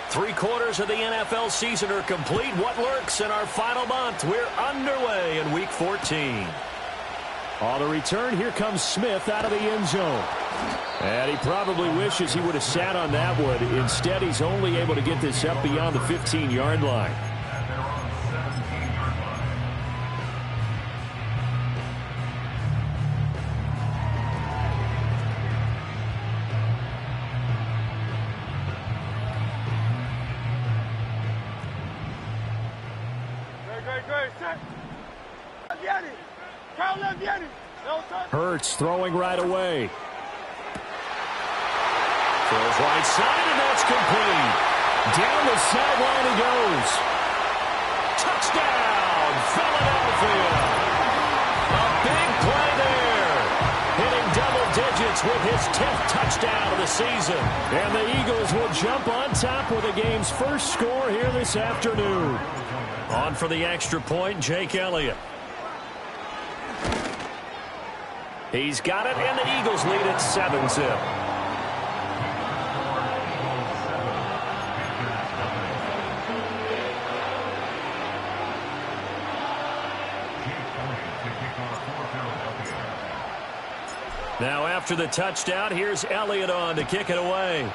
Three-quarters of the NFL season are complete. What lurks in our final month? We're underway in Week 14. On the return, here comes Smith out of the end zone. And he probably wishes he would have sat on that one. Instead, he's only able to get this up beyond the 15-yard line. Hurts throwing right away. Throws right side, and that's complete. Down the sideline he goes. Touchdown, Philadelphia. A big play there. Hitting double digits with his 10th touchdown of the season. And the Eagles will jump on top with the game's first score here this afternoon. On for the extra point, Jake Elliott. He's got it, and the Eagles lead at 7-zip. Now after the touchdown, here's Elliott on to kick it away.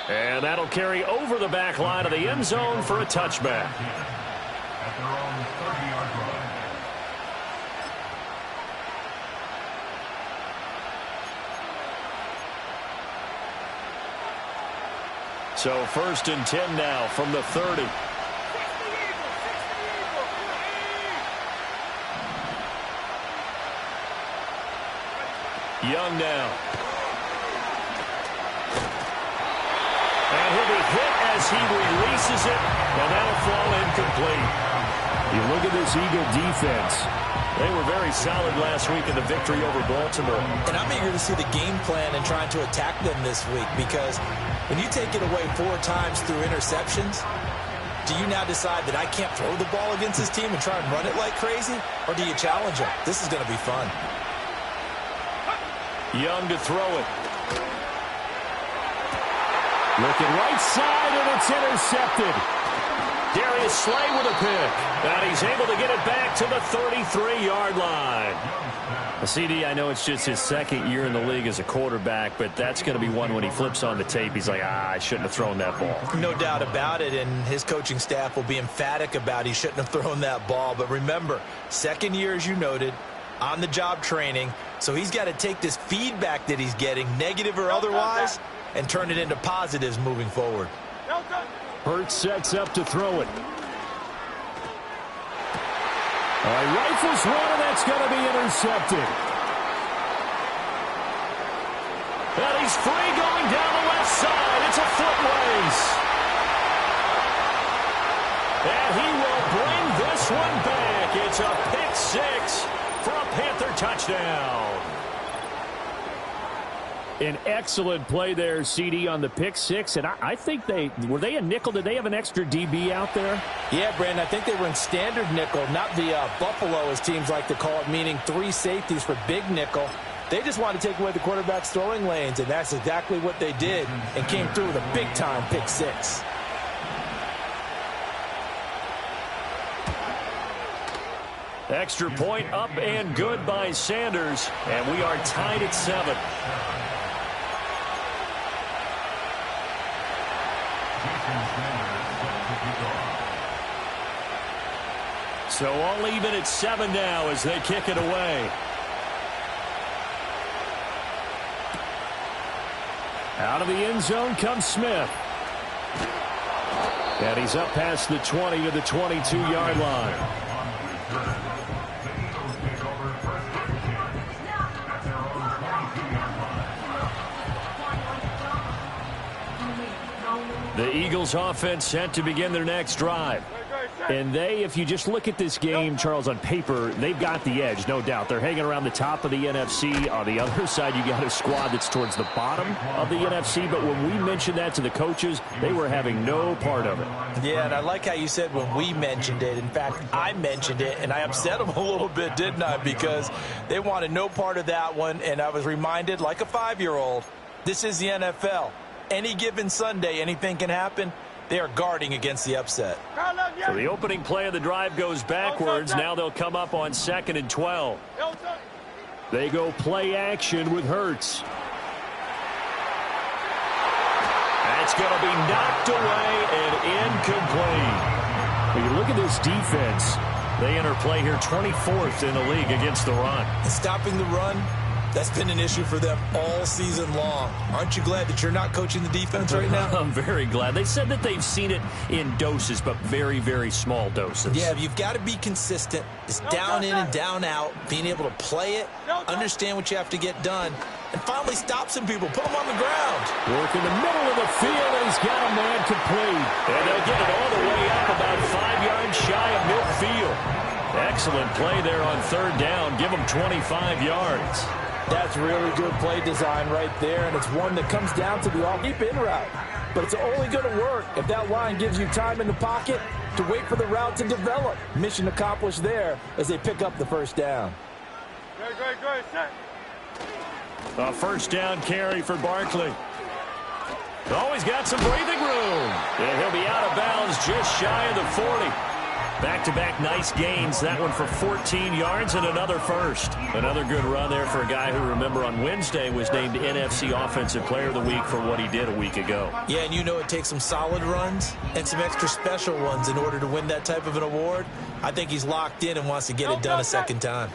And that'll carry over the back line of the end zone for a touchback. At their own 30-yard line. So 1st and 10 now from the 30. Young now. And he'll be hit as he releases it, and that'll fall incomplete. You look at this Eagle defense. They were very solid last week in the victory over Baltimore. And I'm eager to see the game plan and trying to attack them this week, because when you take it away 4 times through interceptions, do you now decide that I can't throw the ball against this team and try and run it like crazy? Or do you challenge them? This is going to be fun. Young to throw it. Looking right side, and it's intercepted. Darius Slay with a pick. And he's able to get it back to the 33-yard line. CD, I know it's just his 2nd year in the league as a quarterback, but that's going to be one when he flips on the tape. He's like, I shouldn't have thrown that ball. No doubt about it, and his coaching staff will be emphatic about he shouldn't have thrown that ball. But remember, 2nd year, as you noted, on-the-job training, so he's got to take this feedback that he's getting, negative or otherwise, and turn it into positives moving forward. Hurts sets up to throw it. Rifles one, and that's going to be intercepted. And he's free going down the left side. It's a foot race. And he will bring this one back. It's a pick 6 for a Panther touchdown. An excellent play there, CD, on the pick 6. And I think were they a nickel? Did they have an extra DB out there? Yeah, Brandon, I think they were in standard nickel, not the Buffalo, as teams like to call it, meaning 3 safeties for big nickel. They just wanted to take away the quarterback's throwing lanes, and that's exactly what they did, and came through with a big-time pick 6. Extra point up and good by Sanders, and we are tied at 7. So all even at 7 now as they kick it away. Out of the end zone comes Smith. And he's up past the 20 to the 22-yard line. The Eagles offense set to begin their next drive. And they, if you just look at this game, Charles, on paper, they've got the edge, no doubt. They're hanging around the top of the NFC. On the other side, you got a squad that's towards the bottom of the NFC. But when we mentioned that to the coaches, they were having no part of it. Yeah, and I like how you said when we mentioned it. In fact, I mentioned it, and I upset them a little bit, didn't I? Because they wanted no part of that one, and I was reminded, like a 5-year-old, this is the NFL. Any given Sunday, anything can happen. They are guarding against the upset. So the opening play of the drive goes backwards. Now they'll come up on 2nd and 12. They go play action with Hurts. That's going to be knocked away and incomplete. When you look at this defense, they enter play here 24th in the league against the run. And stopping the run, that's been an issue for them all season long. Aren't you glad that you're not coaching the defense right now? I'm very glad. They said that they've seen it in doses, but very, very small doses. Yeah, you've got to be consistent. It's down in and down out, being able to play it, understand what you have to get done, and finally stop some people, put them on the ground. Work in the middle of the field, and he's got a man complete. And they'll get it all the way up about 5 yards shy of midfield. Excellent play there on 3rd down. Give them 25 yards. That's really good play design right there, and it's one that comes down to the deep in route. But it's only going to work if that line gives you time in the pocket to wait for the route to develop. Mission accomplished there as they pick up the 1st down. Great, set. A 1st down carry for Barkley. Always got some breathing room. And he'll be out of bounds just shy of the 40. Back-to-back nice gains. That one for 14 yards and another 1st. Another good run there for a guy who, remember, on Wednesday was named NFC Offensive Player of the Week for what he did a week ago. Yeah, and you know it takes some solid runs and some extra special ones in order to win that type of an award. I think he's locked in and wants to get it done a second time.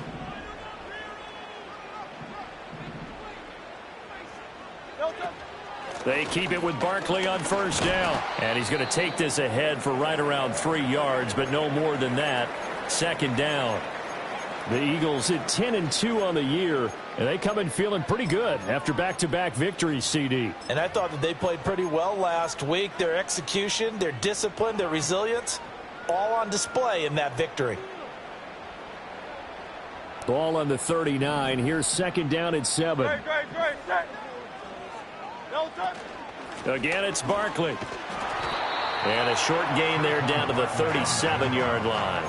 They keep it with Barkley on 1st down. And he's going to take this ahead for right around 3 yards, but no more than that. 2nd down. The Eagles at 10-2 on the year, and they come in feeling pretty good after back-to-back victories, CD. And I thought that they played pretty well last week. Their execution, their discipline, their resilience, all on display in that victory. Ball on the 39. Here's 2nd down at 7. Great, set. Again, it's Barkley. And a short gain there down to the 37-yard line.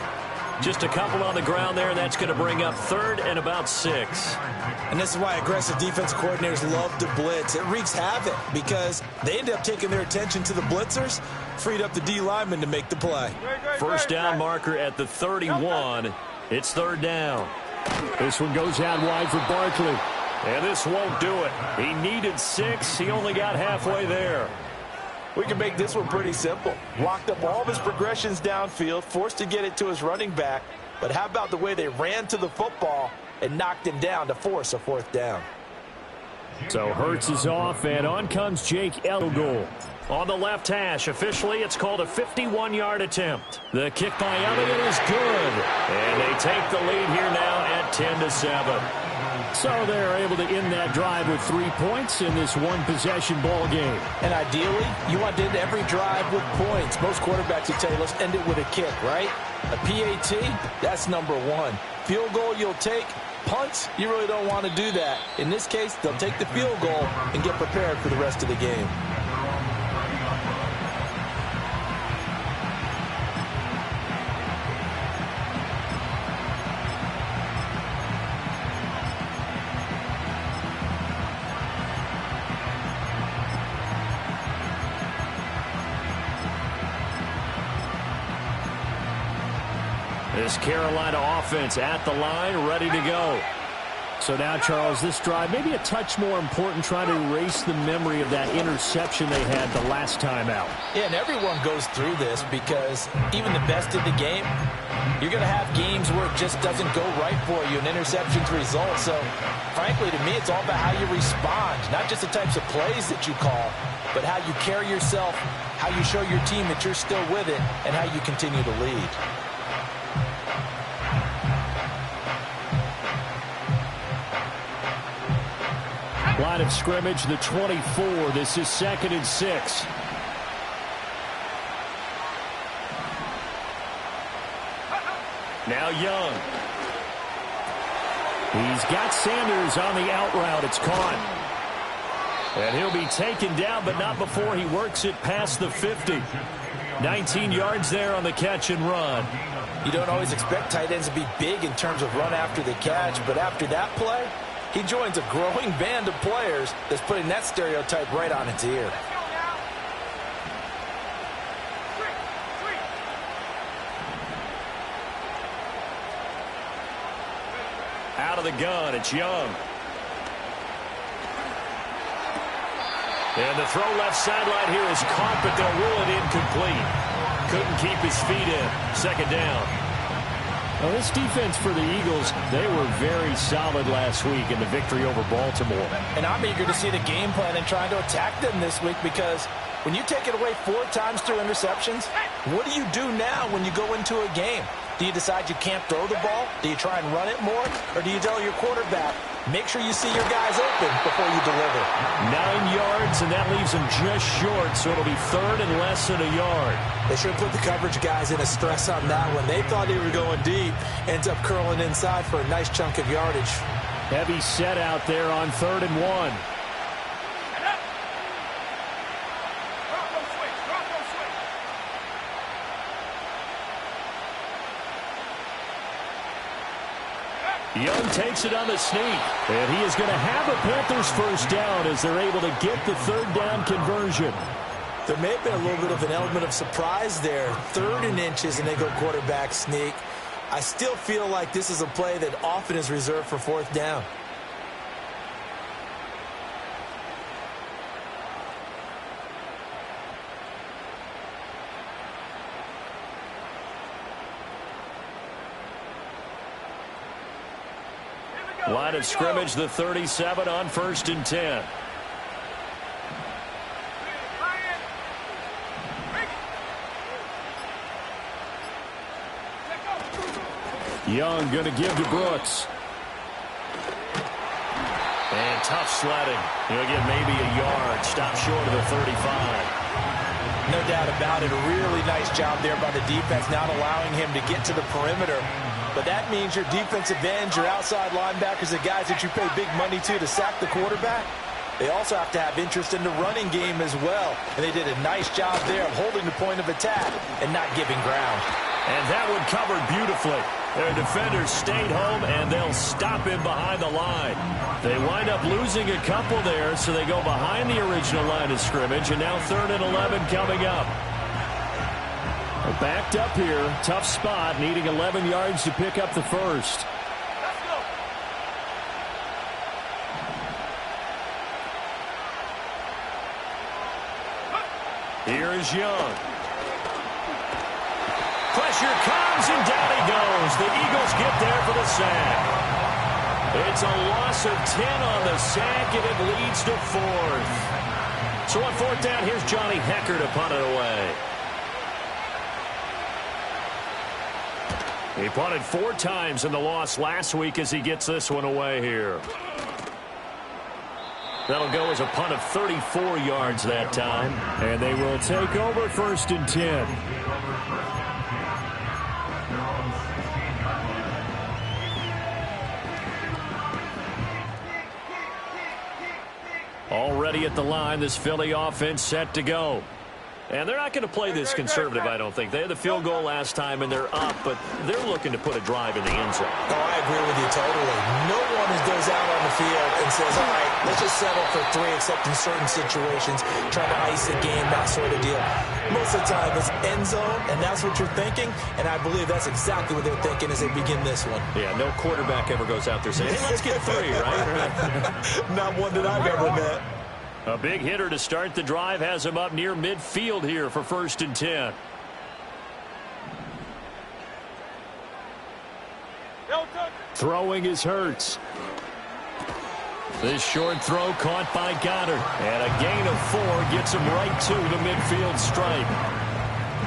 Just a couple on the ground there, and that's going to bring up 3rd and about 6. And this is why aggressive defense coordinators love to blitz. It wreaks havoc because they end up taking their attention to the blitzers, freed up the D lineman to make the play. 1st down marker at the 31. It's 3rd down. This one goes out wide for Barkley. And this won't do it. He needed 6. He only got halfway there. We can make this one pretty simple. Blocked up all of his progressions downfield, forced to get it to his running back. But how about the way they ran to the football and knocked him down to force a 4th down? So Hurts is off, and on comes Jake Elliott. On the left hash, officially, it's called a 51-yard attempt. The kick by Elliott is good. And they take the lead here now at 10-7. So they're able to end that drive with 3 points in this one-possession ball game. And ideally, you want to end every drive with points. Most quarterbacks would tell you, let's end it with a kick, right? A PAT, that's number 1. Field goal you'll take. Punts, you really don't want to do that. In this case, they'll take the field goal and get prepared for the rest of the game. This Carolina offense at the line, ready to go. So now, Charles, this drive maybe a touch more important, trying to erase the memory of that interception they had the last time out. Yeah, and everyone goes through this because even the best in the game, you're going to have games where it just doesn't go right for you, and interceptions result. So, frankly, to me, it's all about how you respond, not just the types of plays that you call, but how you carry yourself, how you show your team that you're still with it, and how you continue to lead. Line of scrimmage, the 24. This is 2nd and 6. Now Young. He's got Sanders on the out route. It's caught. And he'll be taken down, but not before he works it past the 50. 19 yards there on the catch and run. You don't always expect tight ends to be big in terms of run after the catch, but after that play, he joins a growing band of players that's putting that stereotype right on its ear. Out of the gun, it's Young. And the throw left sideline here is caught, but they'll rule it incomplete. Couldn't keep his feet in. Second down. Well, this defense for the Eagles, they were very solid last week in the victory over Baltimore. And I'm eager to see the game plan and trying to attack them this week, because when you take it away 4 times through interceptions, what do you do now when you go into a game? Do you decide you can't throw the ball? Do you try and run it more? Or do you tell your quarterback, make sure you see your guys open before you deliver? 9 yards, and that leaves him just short, so it'll be third and less than a yard. They should have put the coverage guys in a stress on that one. They thought they were going deep. Ends up curling inside for a nice chunk of yardage. Heavy set out there on 3rd and 1. Young takes it on the sneak, and he is going to have a Panthers first down as they're able to get the 3rd down conversion. There may have been a little bit of an element of surprise there. 3rd and inches, and they go quarterback sneak. I still feel like this is a play that often is reserved for 4th down. Line of scrimmage, the 37 on 1st and 10. Young going to give to Brooks. And tough sledding. He'll get maybe a yard. Stop short of the 35. No doubt about it. A really nice job there by the defense, not allowing him to get to the perimeter. But that means your defensive ends, your outside linebackers, the guys that you pay big money to sack the quarterback, they also have to have interest in the running game as well. And they did a nice job there of holding the point of attack and not giving ground. And that one covered beautifully. Their defenders stayed home, and they'll stop him behind the line. They wind up losing a couple there, so they go behind the original line of scrimmage, and now 3rd and 11 coming up. They're backed up here. Tough spot, needing 11 yards to pick up the first. Here is Young. Pressure comes, and down he goes. The Eagles get there for the sack. It's a loss of 10 on the sack, and it leads to 4th. So on 4th down, here's Johnny Hecker to punt it away. He punted 4 times in the loss last week as he gets this one away here. That'll go as a punt of 34 yards that time. And they will take over 1st and 10. Already at the line, this Philly offense set to go. And they're not going to play this conservative, I don't think. They had the field goal last time, and they're up, but they're looking to put a drive in the end zone. Oh, I agree with you totally. No one goes out on the field and says, all right, let's just settle for 3, except in certain situations, trying to ice the game, that sort of deal. Most of the time, it's end zone, and that's what you're thinking, and I believe that's exactly what they're thinking as they begin this one. Yeah, no quarterback ever goes out there saying, hey, let's get 3, right? Not one that I've ever met. A big hitter to start the drive has him up near midfield here for 1st and 10. Throwing is Hurts. This short throw caught by Goddard. And a gain of 4 gets him right to the midfield stripe.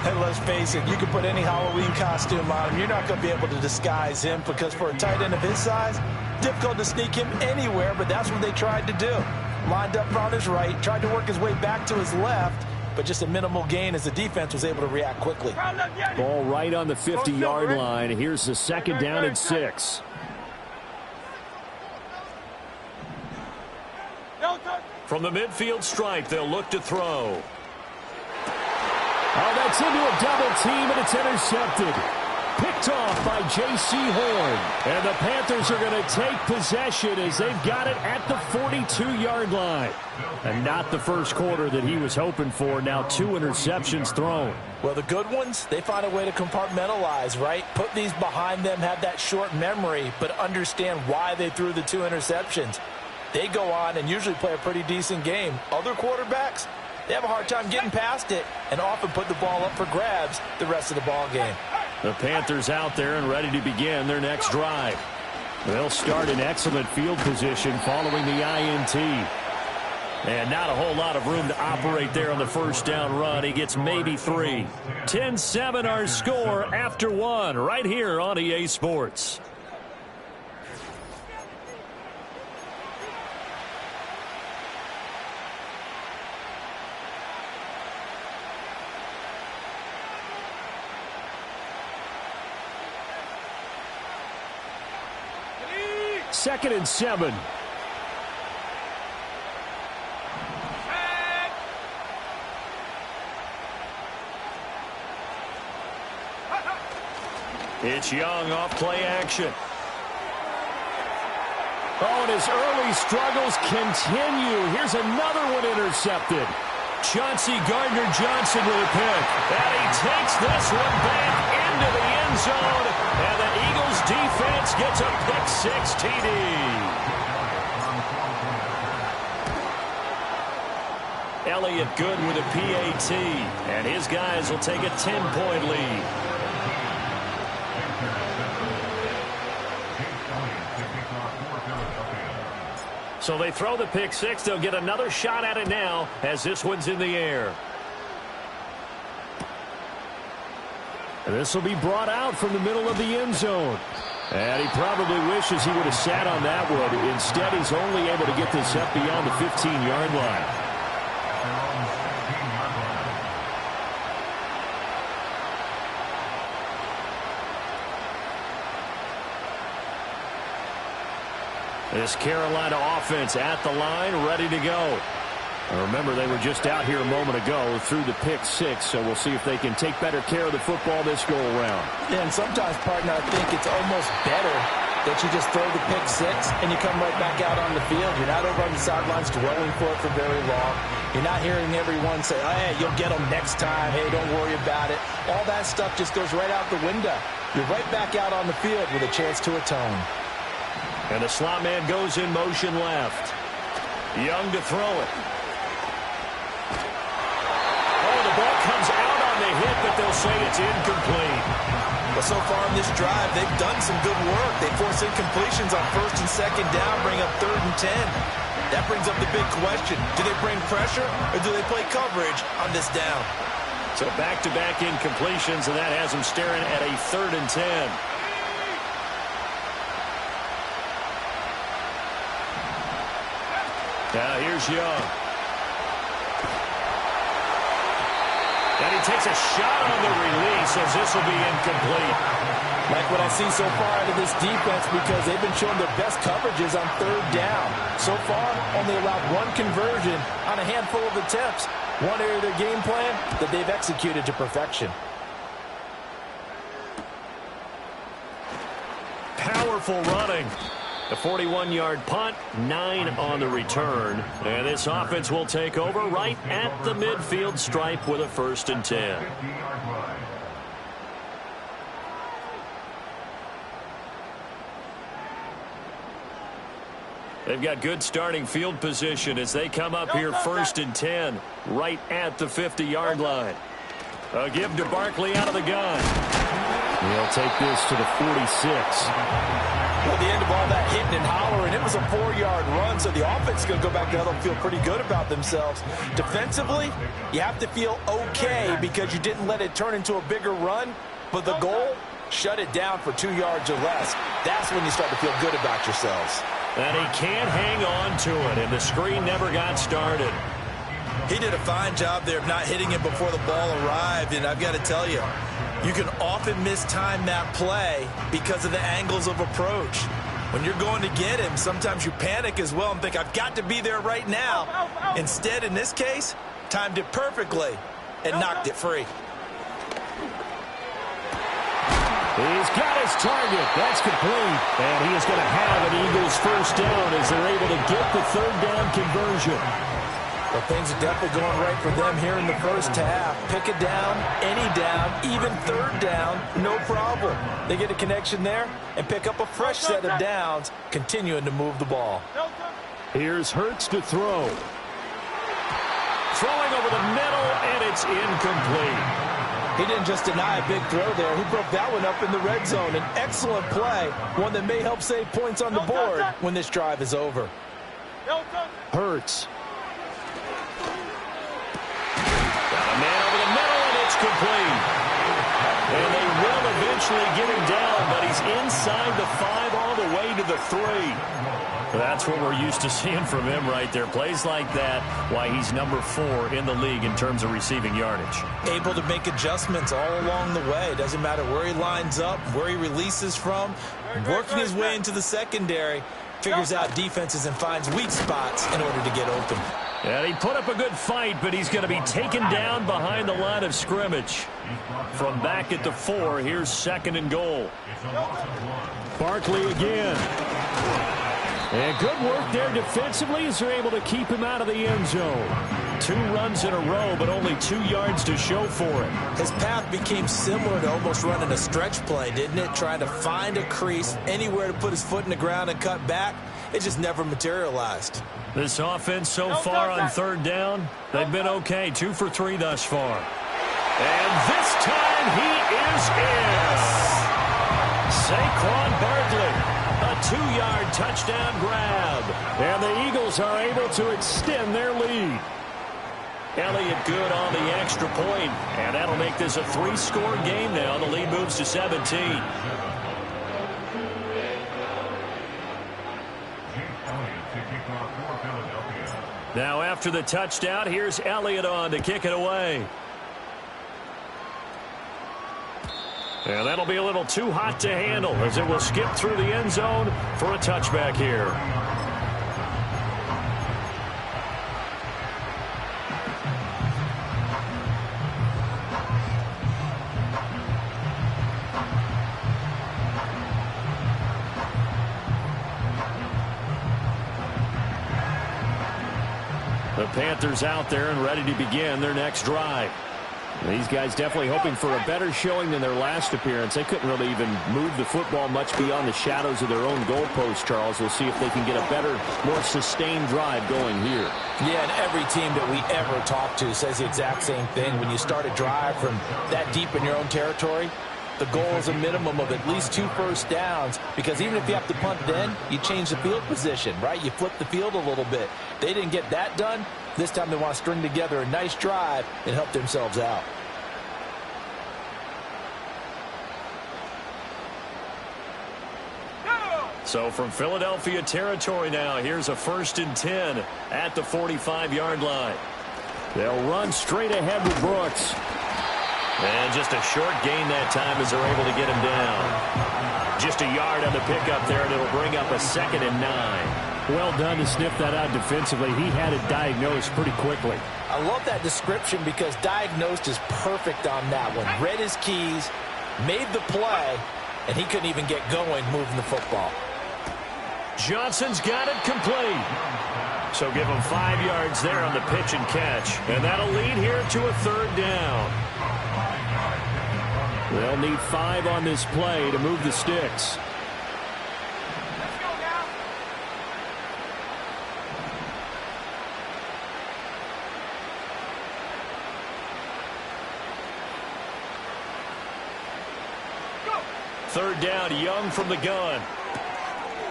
And let's face it, you can put any Halloween costume on him. You're not going to be able to disguise him, because for a tight end of his size, difficult to sneak him anywhere, but that's what they tried to do. Lined up on his right, tried to work his way back to his left, but just a minimal gain as the defense was able to react quickly. Ball right on the 50-yard line. Here's the second down and 6. From the midfield stripe, they'll look to throw. Oh, that's into a double team, and it's intercepted. Picked off by J.C. Horn. And the Panthers are going to take possession as they've got it at the 42-yard line. And not the first quarter that he was hoping for. Now 2 interceptions thrown. Well, the good ones, they find a way to compartmentalize, right? Put these behind them, have that short memory, but understand why they threw the 2 interceptions. They go on and usually play a pretty decent game. Other quarterbacks, they have a hard time getting past it and often put the ball up for grabs the rest of the ball game. The Panthers out there and ready to begin their next drive. They'll start in excellent field position following the INT. And not a whole lot of room to operate there on the first down run. He gets maybe 3. 10-7 our score after 1 right here on EA Sports. Second and 7. It's Young off play action. Oh, and his early struggles continue. Here's another one intercepted. Chauncey Gardner-Johnson with a pick. And he takes this one back into the end zone. And the Eagles defense gets a pick-6 TD. Elliott good with a PAT. And his guys will take a 10-point lead. So they throw the pick-6. They'll get another shot at it now as this one's in the air. And this will be brought out from the middle of the end zone. And he probably wishes he would have sat on that one. Instead, he's only able to get this up beyond the 15-yard line. This Carolina offense at the line, ready to go. Remember, they were just out here a moment ago through the pick-6, so we'll see if they can take better care of the football this go-around. Yeah, and sometimes, partner, I think it's almost better that you just throw the pick-6 and you come right back out on the field. You're not over on the sidelines dwelling for it for very long. You're not hearing everyone say, oh, hey, you'll get them next time. Hey, don't worry about it. All that stuff just goes right out the window. You're right back out on the field with a chance to atone. And the slot man goes in motion left. Young to throw it. Oh, the ball comes out on the hit, but they'll say it's incomplete. Well, so far in this drive, they've done some good work. They force incompletions on first and second down, bring up 3rd and 10. That brings up the big question. Do they bring pressure or do they play coverage on this down? So back-to-back incompletions, and that has them staring at a 3rd and 10. Now here's Young. And he takes a shot on the release as this will be incomplete. Like what I see so far out of this defense because they've been showing their best coverages on 3rd down. So far, only allowed 1 conversion on a handful of attempts. One area of their game plan that they've executed to perfection. Powerful running. The 41-yard punt, 9 on the return. And this offense will take over right at the midfield stripe with a 1st and 10. They've got good starting field position as they come up here 1st and 10 right at the 50-yard line. A give to Barkley out of the gun. He'll take this to the 46. Well, the end of all that hitting and hollering, it was a 4-yard run, so the offense is going to go back down and feel pretty good about themselves. Defensively, you have to feel okay because you didn't let it turn into a bigger run, but the goal, shut it down for 2 yards or less. That's when you start to feel good about yourselves. And he can't hang on to it, and the screen never got started. He did a fine job there of not hitting him before the ball arrived, and I've got to tell you, you can often mistime that play because of the angles of approach. When you're going to get him, sometimes you panic as well and think, I've got to be there right now. Instead, in this case, timed it perfectly and knocked it free. He's got his target. That's complete. And he is going to have an Eagles first down as they're able to get the third down conversion. Well, things are definitely going right for them here in the first half. Pick a down, any down, even third down, no problem. They get a connection there and pick up a fresh set of downs, continuing to move the ball. Here's Hurts to throw. Throwing over the middle, and it's incomplete. He didn't just deny a big throw there. He broke that one up in the red zone. An excellent play, one that may help save points on the board when this drive is over. Hurts. Got a man over the middle, and it's complete. And they will eventually get him down, but he's inside the 5 all the way to the 3. That's what we're used to seeing from him right there. Plays like that, why he's number 4 in the league in terms of receiving yardage. Able to make adjustments all along the way. Doesn't matter where he lines up, where he releases from. Working his way into the secondary, figures out defenses and finds weak spots in order to get open. And he put up a good fight, but he's going to be taken down behind the line of scrimmage. From back at the 4, here's 2nd and goal. Barkley again. And good work there defensively as they're able to keep him out of the end zone. 2 runs in a row, but only 2 yards to show for it. His path became similar to almost running a stretch play, didn't it? Trying to find a crease, anywhere to put his foot in the ground and cut back. It just never materialized. This offense so far on third down, they've been okay. 2 for 3 thus far. And this time he is in. Saquon Barkley. A 2-yard touchdown grab. And the Eagles are able to extend their lead. Elliott good on the extra point. And that'll make this a 3-score game now. The lead moves to 17. Now after the touchdown, here's Elliott on to kick it away. And that'll be a little too hot to handle as it will skip through the end zone for a touchback here. The Panthers out there and ready to begin their next drive. These guys definitely hoping for a better showing than their last appearance. They couldn't really even move the football much beyond the shadows of their own goalpost, Charles. We'll see if they can get a better, more sustained drive going here. Yeah, and every team that we ever talk to says the exact same thing. When you start a drive from that deep in your own territory, the goal is a minimum of at least 2 first downs, because even if you have to punt then, you change the field position, right? You flip the field a little bit. They didn't get that done. This time they want to string together a nice drive and help themselves out. So from Philadelphia territory now, here's a 1st and 10 at the 45-yard line. They'll run straight ahead with Brooks. And just a short gain that time as they're able to get him down. Just a yard on the pickup there, and it'll bring up a 2nd and 9. Well done to sniff that out defensively. He had it diagnosed pretty quickly. I love that description because diagnosed is perfect on that one. Read his keys, made the play, and he couldn't even get going moving the football. Johnson's got it complete. So give him 5 yards there on the pitch and catch. And that'll lead here to a 3rd down. They'll need 5 on this play to move the sticks. Third down, Young from the gun.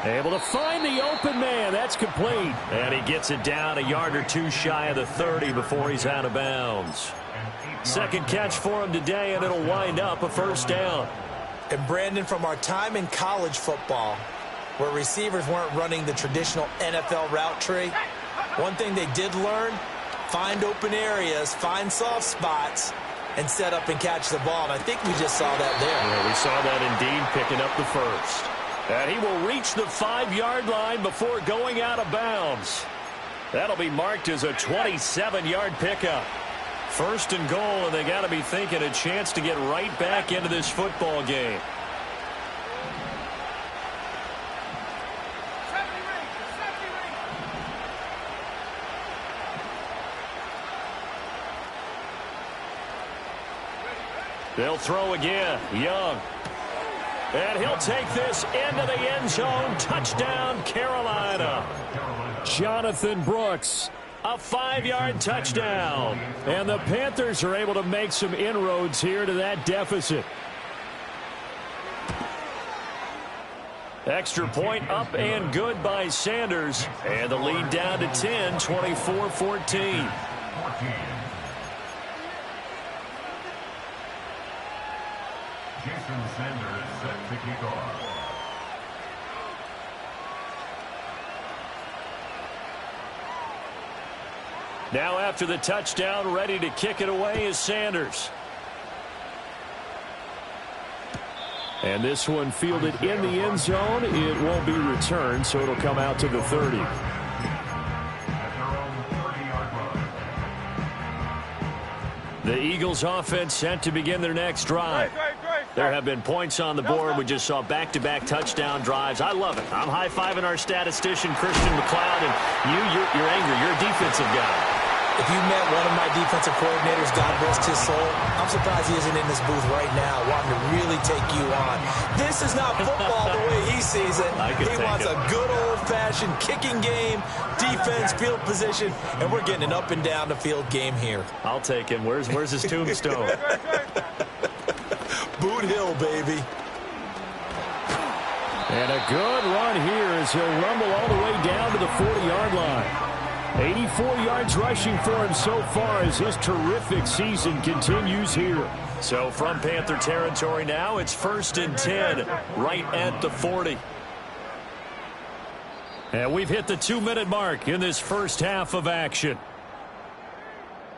Able to find the open man. That's complete. And he gets it down a yard or 2 shy of the 30 before he's out of bounds. Second catch for him today, and it'll wind up a 1st down. And Brandon, from our time in college football, where receivers weren't running the traditional NFL route tree, one thing they did learn, find open areas, find soft spots, and set up and catch the ball. And I think we just saw that there. Yeah, we saw that indeed, picking up the first. And he will reach the 5-yard line before going out of bounds. That'll be marked as a 27-yard pickup. First and goal, and they got to be thinking a chance to get right back into this football game. They'll throw again. Young. And he'll take this into the end zone. Touchdown, Carolina. Jonathan Brooks. A 5-yard touchdown. And the Panthers are able to make some inroads here to that deficit. Extra point up and good by Sanders. And the lead down to 10, 24-14. Jason Sanders set to kick off. Now after the touchdown, ready to kick it away is Sanders. And this one fielded in the end zone. It won't be returned, so it'll come out to the 30. The Eagles offense set to begin their next drive. There have been points on the board. We just saw back-to-back touchdown drives. I love it. I'm high-fiving our statistician, Christian McLeod, and you're angry. You're a defensive guy. If you met one of my defensive coordinators, God rest his soul, I'm surprised he isn't in this booth right now wanting to really take you on. This is not football the way he sees it. He wants a good old-fashioned kicking game, defense, field position, and we're getting an up-and-down-the-field game here. I'll take him. Where's his tombstone? Boot Hill, baby. And a good run here as he'll rumble all the way down to the 40-yard line. 84 yards rushing for him so far as his terrific season continues here. So from Panther territory now, it's 1st and 10 right at the 40. And we've hit the 2-minute mark in this first half of action.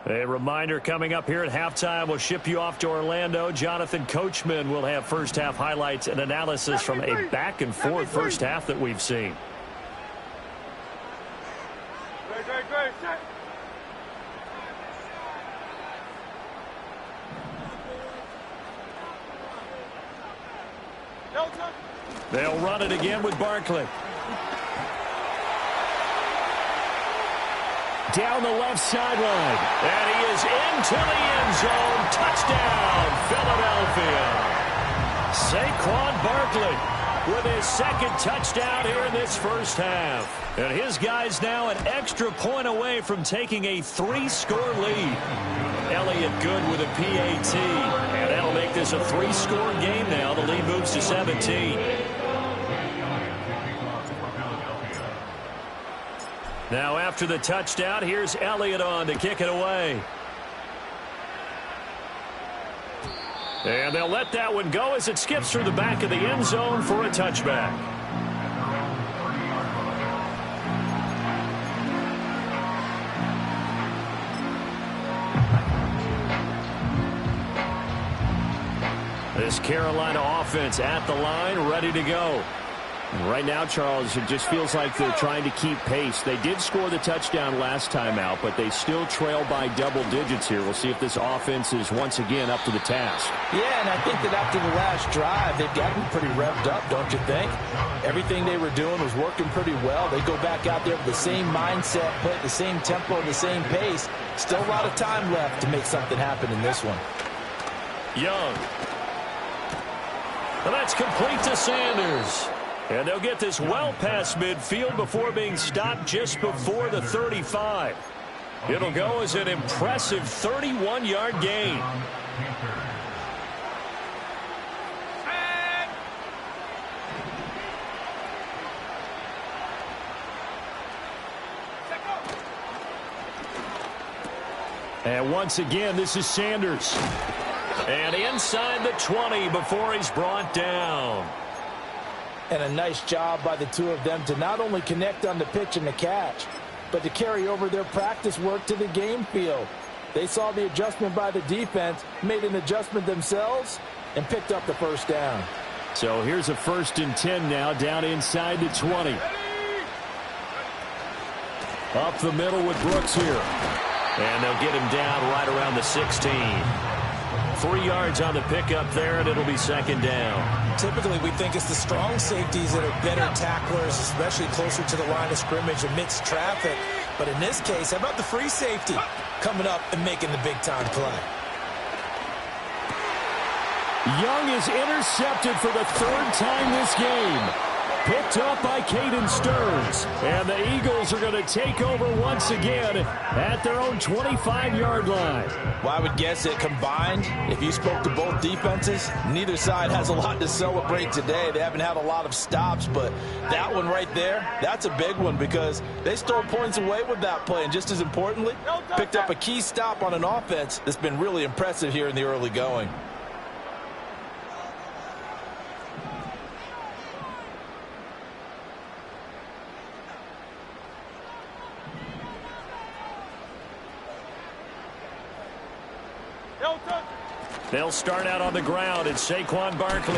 A reminder coming up here at halftime, we'll ship you off to Orlando. Jonathan Coachman will have first half highlights and analysis from a back-and-forth first half that we've seen. They'll run it again with Barkley. Down the left sideline. And he is into the end zone. Touchdown, Philadelphia. Saquon Barkley with his second touchdown here in this first half. And his guys now an extra point away from taking a 3-score lead. Elliott good with a PAT. And that'll make this a 3-score game now. The lead moves to 17. Now after the touchdown, here's Elliott on to kick it away. And they'll let that one go as it skips through the back of the end zone for a touchback. This Carolina offense at the line, ready to go. Right now, Charles, it just feels like they're trying to keep pace. They did score the touchdown last time out, but they still trail by double digits here. We'll see if this offense is once again up to the task. Yeah, and I think that after the last drive, they've gotten pretty revved up, don't you think? Everything they were doing was working pretty well. They go back out there with the same mindset, play at the same tempo, the same pace. Still a lot of time left to make something happen in this one. Young. And that's complete to Sanders. And they'll get this well past midfield before being stopped just before the 35. It'll go as an impressive 31-yard gain. And once again, this is Sanders. And inside the 20 before he's brought down. And a nice job by the two of them to not only connect on the pitch and the catch, but to carry over their practice work to the game field. They saw the adjustment by the defense, made an adjustment themselves, and picked up the first down. So here's a 1st and 10 now, down inside the 20. Up the middle with Brooks here. And they'll get him down right around the 16. 3 yards on the pickup there, and it'll be 2nd down. Typically, we think it's the strong safeties that are better tacklers, especially closer to the line of scrimmage amidst traffic. But in this case, how about the free safety coming up and making the big-time play? Young is intercepted for the 3rd time this game. Picked up by Caden Stearns. And the Eagles are going to take over once again at their own 25-yard line. Well, I would guess that combined, if you spoke to both defenses, neither side has a lot to celebrate today. They haven't had a lot of stops, but that one right there, that's a big one because they stole points away with that play. And just as importantly, picked up a key stop on an offense that's been really impressive here in the early going. They'll start out on the ground. It's Saquon Barkley.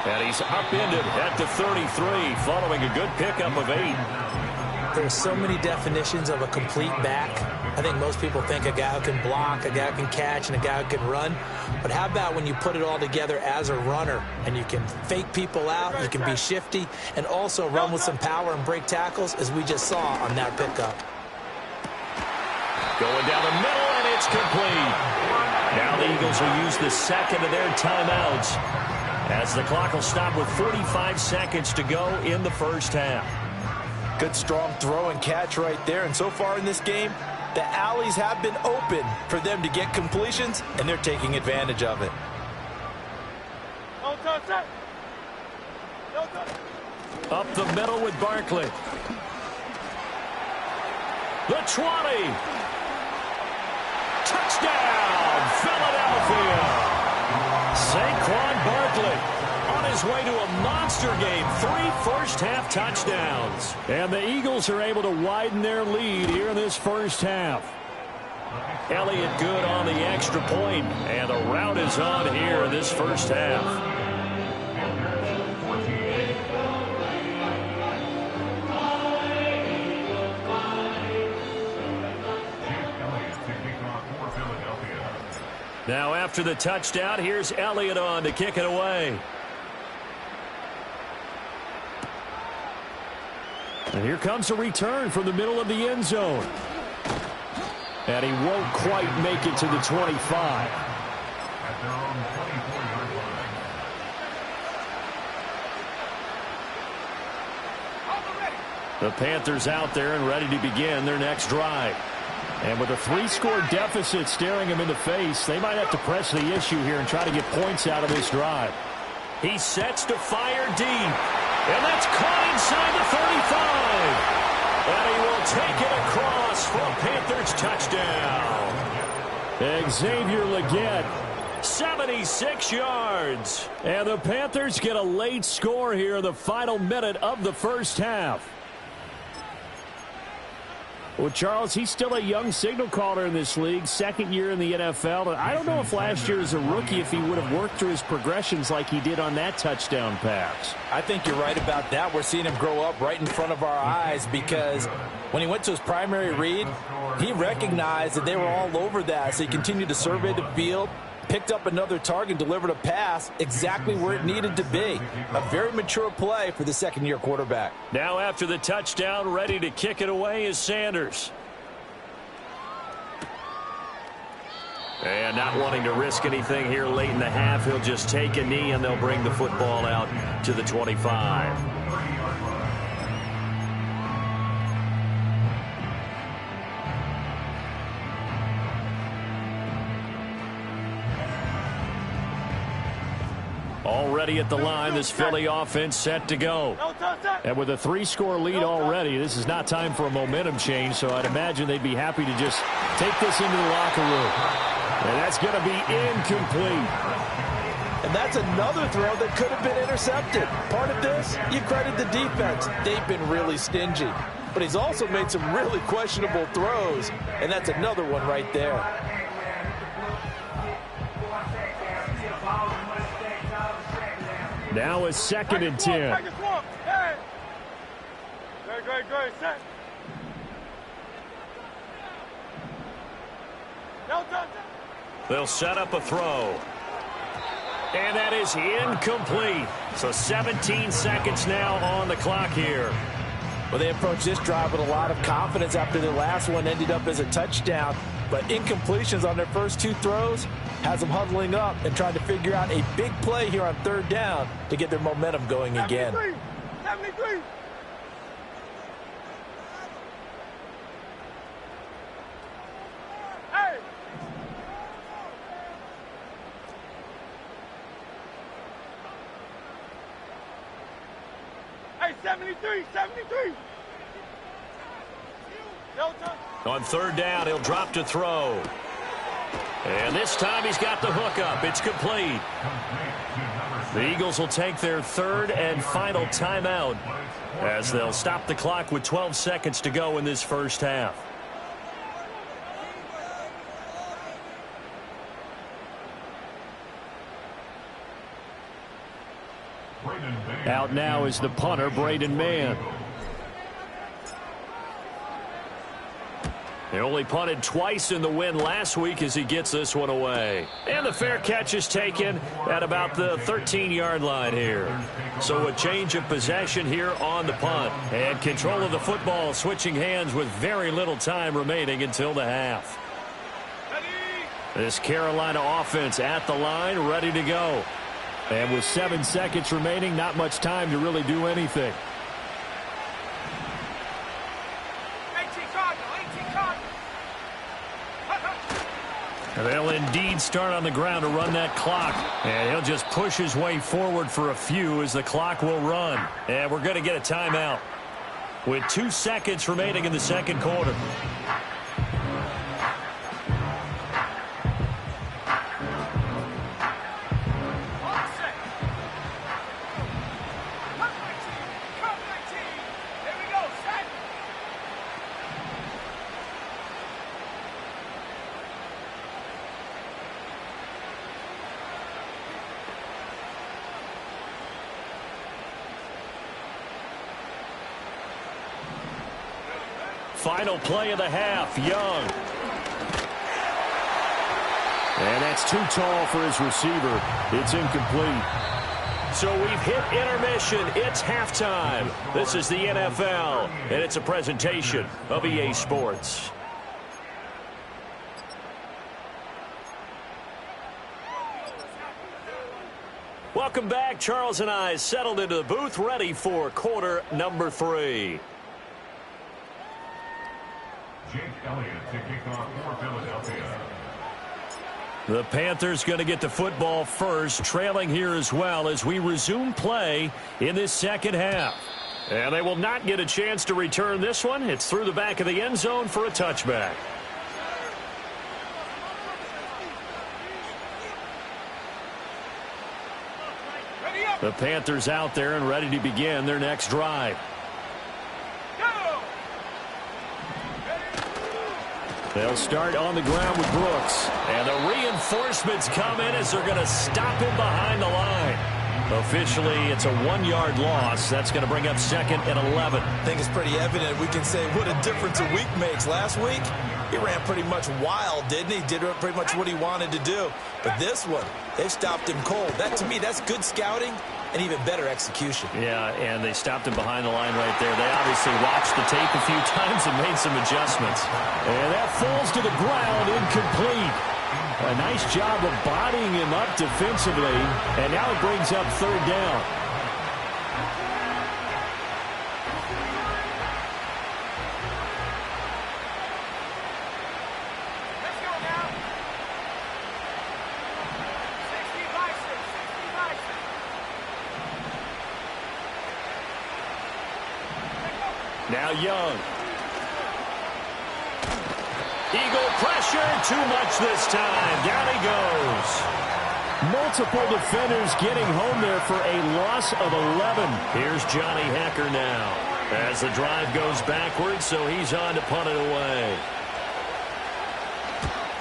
And he's upended at the 33, following a good pickup of 8. There's so many definitions of a complete back. I think most people think a guy who can block, a guy who can catch, and a guy who can run. But how about when you put it all together as a runner, and you can fake people out, you can be shifty, and also run with some power and break tackles, as we just saw on that pickup. Going down the middle, and it's complete. Now the Eagles will use the 2nd of their timeouts as the clock will stop with 45 seconds to go in the first half. Good strong throw and catch right there. And so far in this game, the alleys have been open for them to get completions, and they're taking advantage of it. Up the middle with Barkley. The 20. Touchdown, Philadelphia. Saquon Barkley on his way to a monster game. 3 first-half touchdowns. And the Eagles are able to widen their lead here in this first half. Elliott good on the extra point, and the rout is on here in this first half. Now after the touchdown, here's Elliott on to kick it away. And here comes a return from the middle of the end zone. And he won't quite make it to the 25. The Panthers out there and ready to begin their next drive. And with a 3-score deficit staring him in the face, they might have to press the issue here and try to get points out of this drive. He sets to fire deep. And that's caught inside the 35. And he will take it across for a Panthers touchdown. Xavier Legette, 76 yards. And the Panthers get a late score here in the final minute of the first half. Well, Charles, he's still a young signal caller in this league, 2nd year in the NFL. And I don't know if last year as a rookie if he would have worked through his progressions like he did on that touchdown pass. I think you're right about that. We're seeing him grow up right in front of our eyes because when he went to his primary read, he recognized that they were all over that. So he continued to survey the field, picked up another target, delivered a pass exactly where it needed to be. A very mature play for the 2nd-year quarterback. Now after the touchdown, ready to kick it away is Sanders. And not wanting to risk anything here late in the half, he'll just take a knee and they'll bring the football out to the 25. Already at the line, this Philly offense set to go. And with a 3-score lead already, this is not time for a momentum change, so I'd imagine they'd be happy to just take this into the locker room. And that's going to be incomplete. And that's another throw that could have been intercepted. Part of this, you credit the defense. They've been really stingy. but he's also made some really questionable throws, and that's another one right there. Now a 2nd and 10. Great, set. They'll set up a throw. And that is incomplete. So 17 seconds now on the clock here. Well, they approached this drive with a lot of confidence after their last one ended up as a touchdown. But incompletions on their first 2 throws has them huddling up and trying to figure out a big play here on 3rd down to get their momentum going again. 73. Hey, 73. On 3rd down, he'll drop to throw. And this time he's got the hook up. It's complete. The Eagles will take their 3rd and final timeout as they'll stop the clock with 12 seconds to go in this first half. Out now is the punter, Braden Mann. They only punted twice in the win last week as he gets this one away. And the fair catch is taken at about the 13-yard line here. So a change of possession here on the punt. And control of the football switching hands with very little time remaining until the half. This Carolina offense at the line, ready to go. And with 7 seconds remaining, not much time to really do anything. They'll indeed start on the ground to run that clock. And he'll just push his way forward for a few as the clock will run. And we're going to get a timeout with 2 seconds remaining in the second quarter. Final play of the half, Young. And that's too tall for his receiver. It's incomplete. So we've hit intermission. It's halftime. This is the NFL, and it's a presentation of EA Sports. Welcome back. Charles and I settled into the booth, ready for quarter number 3. Jake Elliott to kick off for Philadelphia. The Panthers going to get the football first, trailing here as well as we resume play in this second half. And they will not get a chance to return this one. It's through the back of the end zone for a touchback. The Panthers out there and ready to begin their next drive. They'll start on the ground with Brooks. And the reinforcements come in as they're going to stop him behind the line. Officially, it's a 1-yard loss. That's going to bring up 2nd and 11. I think it's pretty evident. We can say what a difference a week makes. Last week, he ran pretty much wild, didn't he? Did pretty much what he wanted to do. But this one, they stopped him cold. That, to me, that's good scouting and even better execution. Yeah, and they stopped him behind the line right there. They obviously watched the tape a few times and made some adjustments. And that falls to the ground, incomplete. A nice job of bodying him up defensively, and now it brings up 3rd down. Now Young. Eagle pressure, too much this time. Down he goes. Multiple defenders getting home there for a loss of 11. Here's Johnny Hecker now. As the drive goes backwards, so he's on to punt it away.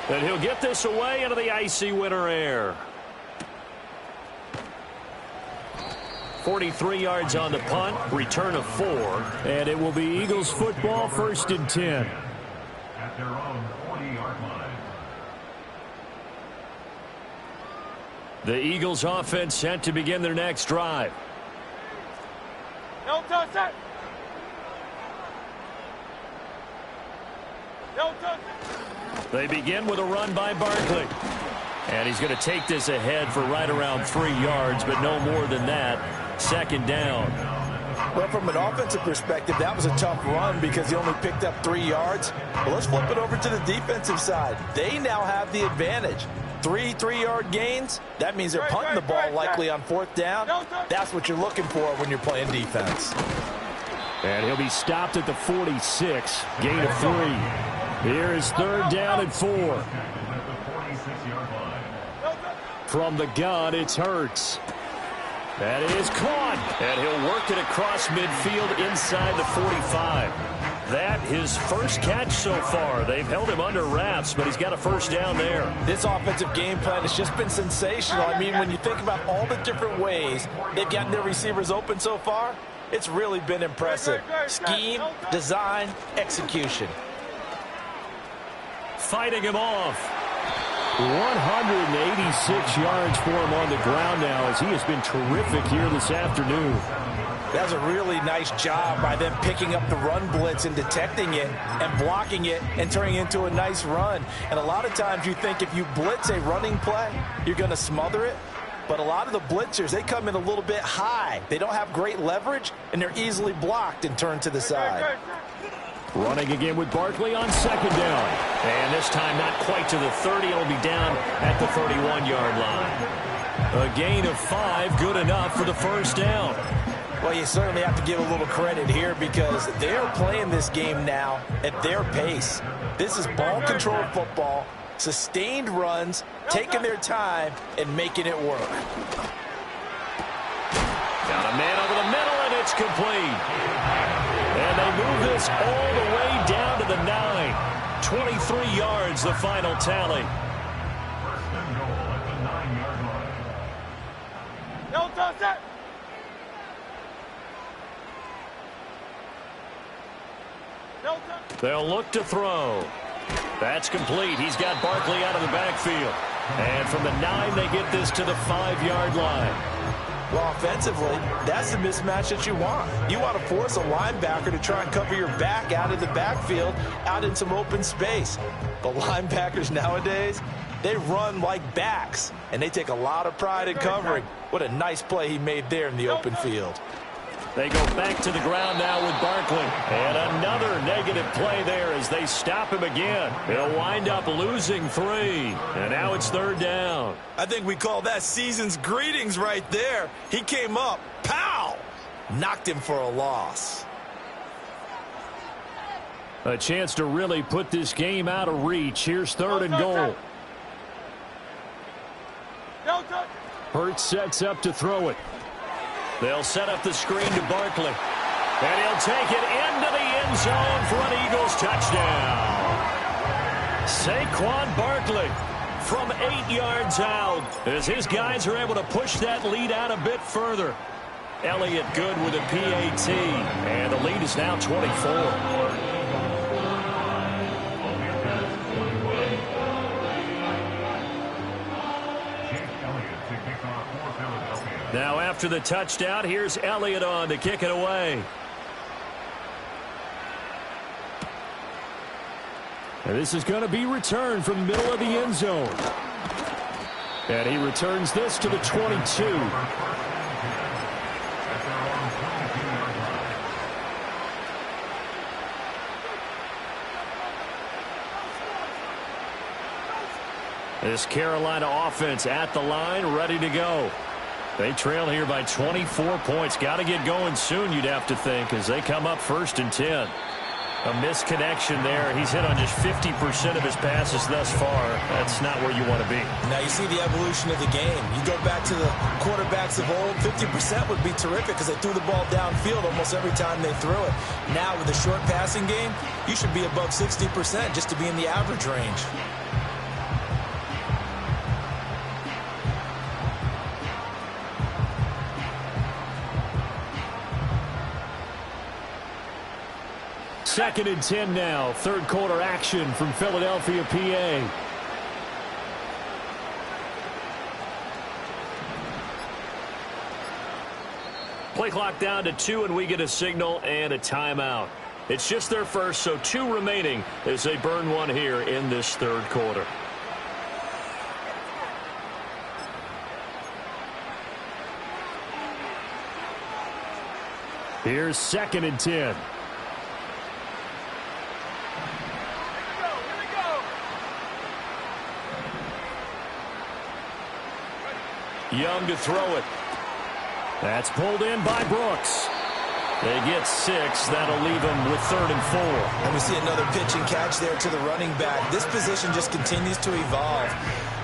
And he'll get this away into the icy winter air. 43 yards on the punt, return of 4. And it will be Eagles football, 1st and 10. At their own 40-yard line. The Eagles offense set to begin their next drive. No touch it. No touch it. They begin with a run by Barkley. And he's going to take this ahead for right around 3 yards, but no more than that. 2nd down. Well, from an offensive perspective, that was a tough run because he only picked up 3 yards. But let's flip it over to the defensive side. They now have the advantage. 3 3-yard gains. That means they're punting the ball likely on 4th down. That's what you're looking for when you're playing defense. And he'll be stopped at the 46. Gain of 3. Here is 3rd down and 4. At the 46-yard line. From the gun, it's Hurts. That is caught. And he'll work it across midfield inside the 45. That his first catch so far. They've held him under wraps, but he's got a 1st down there. This offensive game plan has just been sensational. I mean, when you think about all the different ways they've gotten their receivers open so far, it's really been impressive. Scheme, design, execution. Fighting him off. 186 yards for him on the ground now as he has been terrific here this afternoon. That's a really nice job by them picking up the run blitz and detecting it and blocking it and turning it into a nice run. And a lot of times you think if you blitz a running play, you're going to smother it. But a lot of the blitzers, they come in a little bit high. They don't have great leverage, and they're easily blocked and turned to the side. Running again with Barkley on 2nd down. And this time not quite to the 30. It'll be down at the 31-yard line. A gain of 5, good enough for the 1st down. Well, you certainly have to give a little credit here because they're playing this game now at their pace. This is ball control football, sustained runs, taking their time, and making it work. Got a man over the middle, and it's complete. And they move this all the way down to the 9. 23 yards, the final tally. 1st and goal at the 9-yard line. No touch it. No touch. They'll look to throw. That's complete. He's got Barkley out of the backfield. And from the 9, they get this to the 5-yard line. Well, offensively, that's the mismatch that you want. You want to force a linebacker to try and cover your back out of the backfield, out in some open space. The linebackers nowadays, they run like backs, and they take a lot of pride in covering. What a nice play he made there in the open field. They go back to the ground now with Barkley. And another negative play there as they stop him again. He'll wind up losing 3. And now it's 3rd down. I think we call that season's greetings right there. He came up, pow! Knocked him for a loss. A chance to really put this game out of reach. Here's 3rd and goal. No touch. Hurts sets up to throw it. They'll set up the screen to Barkley. And he'll take it into the end zone for an Eagles touchdown. Saquon Barkley from 8 yards out as his guys are able to push that lead out a bit further. Elliott good with a PAT. And the lead is now 24. Now after the touchdown, here's Elliott on to kick it away. And this is going to be returned from the middle of the end zone. And he returns this to the 22. This Carolina offense at the line, ready to go. They trail here by 24 points. Got to get going soon, you'd have to think, as they come up 1st and 10. A misconnection there. He's hit on just 50% of his passes thus far. That's not where you want to be. Now you see the evolution of the game. You go back to the quarterbacks of old, 50% would be terrific because they threw the ball downfield almost every time they threw it. Now with the short passing game, you should be above 60% just to be in the average range. Second and 10 now. Third quarter action from Philadelphia, PA. Play clock down to 2, and we get a signal and a timeout. It's just their first, so 2 remaining as they burn one here in this third quarter. Here's second and 10. Young to throw it. That's pulled in by Brooks. They get 6. That'll leave them with 3rd and 4. And we see another pitch and catch there to the running back. This position just continues to evolve.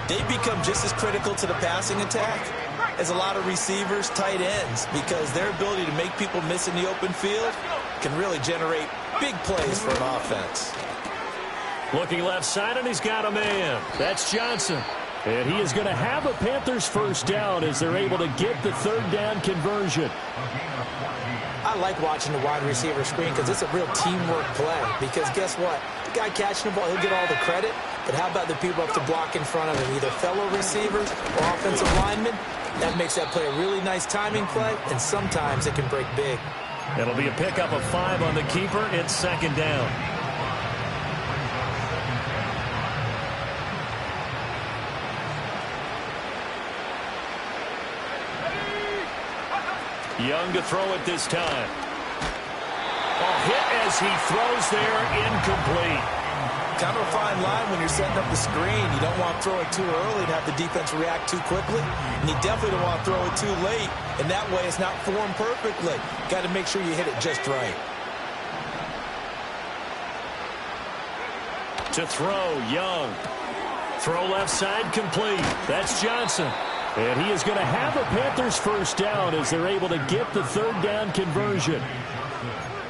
They become just as critical to the passing attack as a lot of receivers, tight ends, because their ability to make people miss in the open field can really generate big plays for an offense. Looking left side, and he's got a man. That's Johnson. And he is going to have a Panthers first down as they're able to get the third down conversion. I like watching the wide receiver screen because it's a real teamwork play. Because guess what? The guy catching the ball, he'll get all the credit. But how about the people up to block in front of him, either fellow receivers or offensive linemen? That makes that play a really nice timing play, and sometimes it can break big. It'll be a pickup of 5 on the keeper. It's second down. Young to throw it this time. Oh, hit as he throws there, incomplete. Kind of a fine line when you're setting up the screen. You don't want to throw it too early and have the defense react too quickly. And you definitely don't want to throw it too late. And that way it's not formed perfectly. Got to make sure you hit it just right. To throw, Young. Throw left side, complete. That's Johnson. And he is going to have a Panthers first down as they're able to get the third down conversion.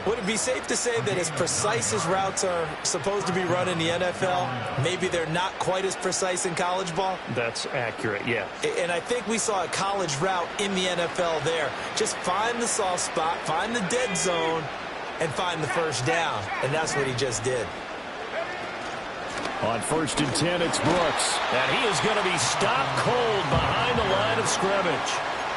Would it be safe to say that as precise as routes are supposed to be run in the NFL, maybe they're not quite as precise in college ball? That's accurate, yeah. And I think we saw a college route in the NFL there. Just find the soft spot, find the dead zone, and find the first down. And that's what he just did. On 1st and 10, it's Brooks. And he is going to be stopped cold behind the line of scrimmage.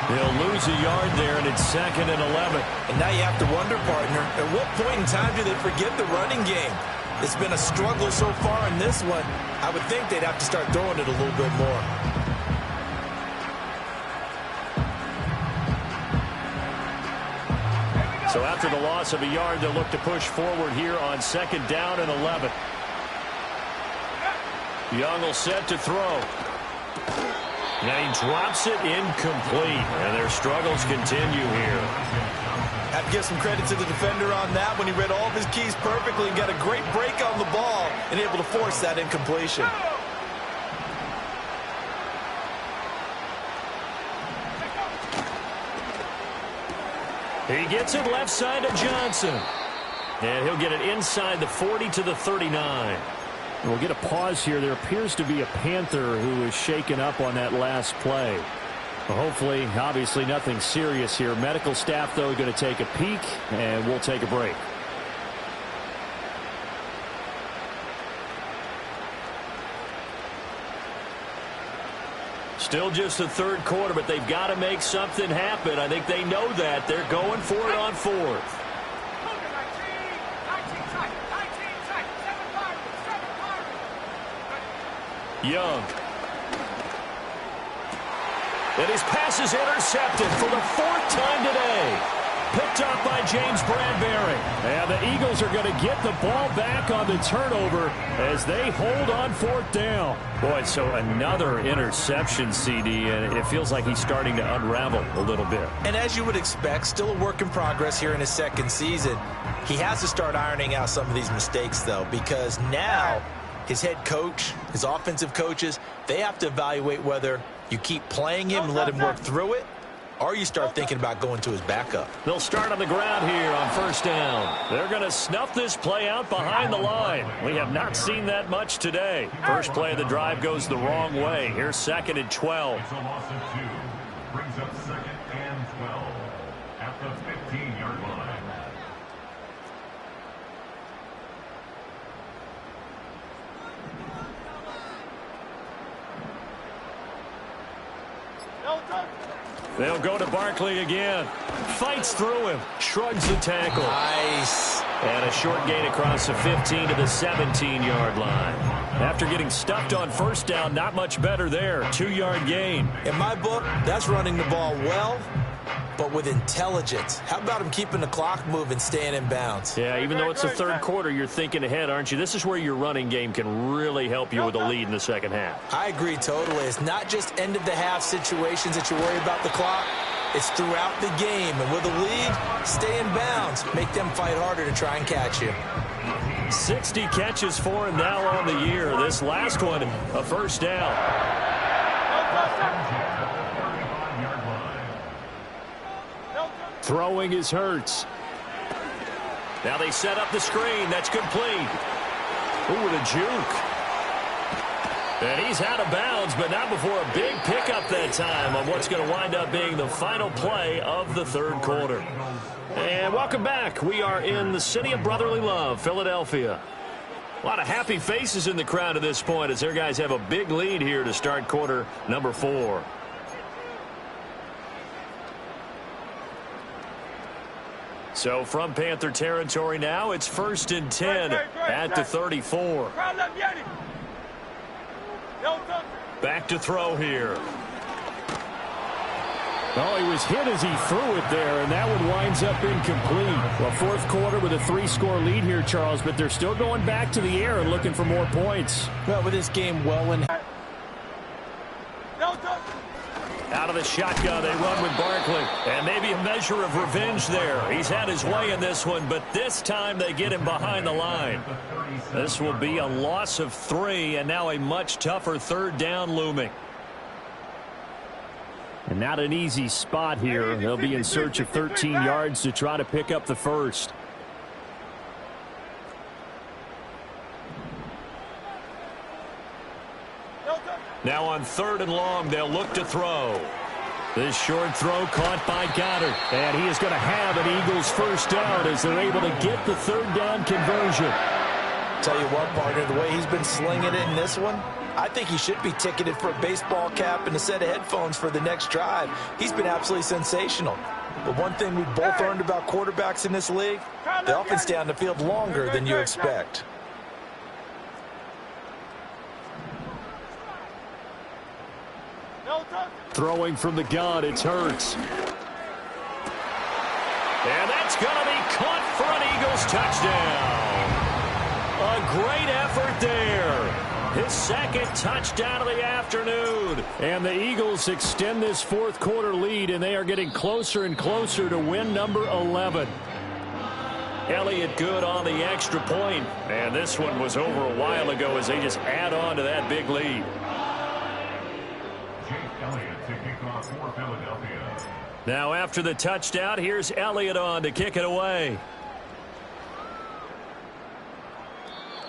He'll lose a yard there, and it's 2nd and 11. And now you have to wonder, partner, at what point in time do they forget the running game? It's been a struggle so far in this one. I would think they'd have to start throwing it a little bit more. So after the loss of a yard, they'll look to push forward here on 2nd down and 11. Young will set to throw. Now he drops it incomplete, and their struggles continue here. Have to give some credit to the defender on that when he read all of his keys perfectly and got a great break on the ball and able to force that incompletion. He gets it left side to Johnson. And he'll get it inside the 40 to the 39. We'll get a pause here. There appears to be a Panther who is shaken up on that last play. Well, hopefully, obviously, nothing serious here. Medical staff, though, going to take a peek, and we'll take a break. Still just the third quarter, but they've got to make something happen. I think they know that. They're going for it on 4th. Young. And his pass is intercepted for the 4th time today. Picked up by James Bradbury. And the Eagles are going to get the ball back on the turnover as they hold on 4th down. Boy, so another interception, CD, and it feels like he's starting to unravel a little bit. And as you would expect, still a work in progress here in his 2nd season. He has to start ironing out some of these mistakes, though, because now his head coach, his offensive coaches, they have to evaluate whether you keep playing him and let him work through it, or you start thinking about going to his backup. They'll start on the ground here on 1st down. They're going to snuff this play out behind the line. We have not seen that much today. First play of the drive goes the wrong way. Here's 2nd and 12. It's a loss of 2. Brings up 2nd and 12 at the 15-yard line. They'll go to Barkley again. Fights through him. Shrugs the tackle. Nice. And a short gain across the 15 to the 17-yard line. After getting stuffed on 1st down, not much better there. 2-yard gain. In my book, that's running the ball well, but with intelligence. How about him keeping the clock moving, staying in bounds? Yeah, even though it's the 3rd quarter, you're thinking ahead, aren't you? This is where your running game can really help you with a lead in the 2nd half. I agree totally. It's not just end-of-the-half situations that you worry about the clock. It's throughout the game. And with a lead, stay in bounds. Make them fight harder to try and catch you. 60 catches for him now on the year. This last one, a 1st down. Throwing is Hurts. Now they set up the screen. That's complete. Ooh, with a juke. And he's out of bounds, but not before a big pickup that time on what's going to wind up being the final play of the 3rd quarter. And welcome back. We are in the city of brotherly love, Philadelphia. A lot of happy faces in the crowd at this point as their guys have a big lead here to start quarter number 4. So from Panther territory now, it's 1st and 10 at the 34. Back to throw here. Oh, he was hit as he threw it there, and that one winds up incomplete. Well, 4th quarter with a 3-score lead here, Charles, but they're still going back to the air and looking for more points. Well, with this game well in. Out of the shotgun, they run with Barkley. And maybe a measure of revenge there. He's had his way in this one, but this time they get him behind the line. This will be a loss of 3, and now a much tougher 3rd down looming. And not an easy spot here. They'll be in search of 13 yards to try to pick up the 1st. Now on 3rd and long, they'll look to throw. This short throw caught by Goddard. And he is going to have an Eagles 1st down as they're able to get the 3rd down conversion. Tell you what, partner, the way he's been slinging it in this one, I think he should be ticketed for a baseball cap and a set of headphones for the next drive. He's been absolutely sensational. But one thing we've both learned about quarterbacks in this league, they often stay on the field longer than you expect. Throwing from the gun, it's Hurts. And that's going to be caught for an Eagles touchdown. A great effort there. His 2nd touchdown of the afternoon. And the Eagles extend this 4th quarter lead, and they are getting closer and closer to win number 11. Elliott good on the extra point. And this one was over a while ago as they just add on to that big lead. Now after the touchdown, here's Elliott on to kick it away.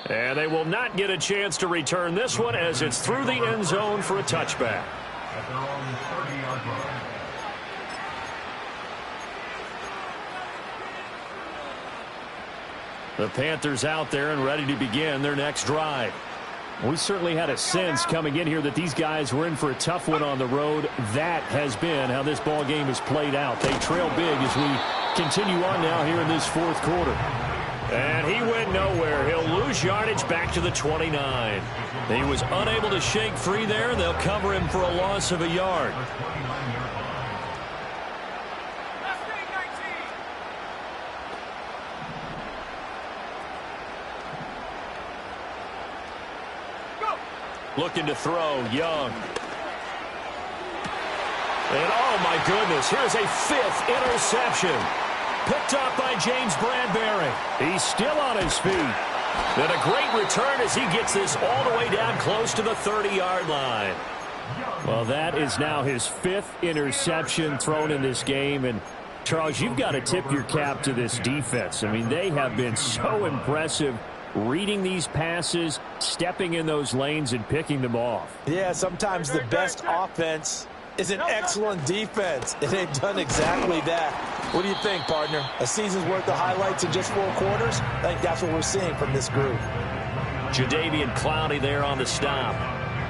And they will not get a chance to return this one as it's through the end zone for a touchback. At their own 30-yard line. The Panthers out there and ready to begin their next drive. We certainly had a sense coming in here that these guys were in for a tough one on the road. That has been how this ball game has played out. They trail big as we continue on now here in this 4th quarter. And he went nowhere. He'll lose yardage back to the 29. He was unable to shake free there. They'll cover him for a loss of a yard. Looking to throw, Young. And oh my goodness, here's a 5th interception. Picked up by James Bradbury. He's still on his feet. And a great return as he gets this all the way down close to the 30-yard line. Well, that is now his 5th interception thrown in this game. And, Charles, you've got to tip your cap to this defense. I mean, they have been so impressive reading these passes, stepping in those lanes, and picking them off. Yeah, sometimes the best offense is an excellent defense, and they've done exactly that. What do you think, partner? A season's worth of highlights in just 4 quarters? I think that's what we're seeing from this group. Jadeveon Clowney there on the stop.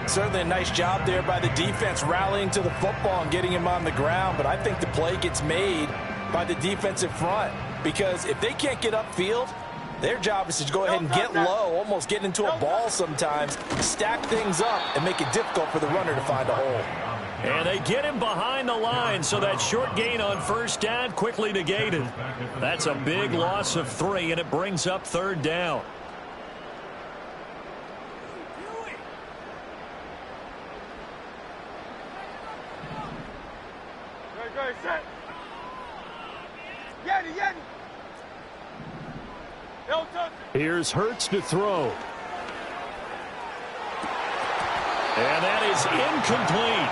Certainly a nice job there by the defense rallying to the football and getting him on the ground, but I think the play gets made by the defensive front because if they can't get upfield, their job is to go ahead and get low, almost get into a ball sometimes, stack things up, and make it difficult for the runner to find a hole. And they get him behind the line, so that short gain on 1st down quickly negated. That's a big loss of 3, and it brings up 3rd down. Go, set. Yeti. Don't touch it. Here's Hurts to throw. And that is incomplete.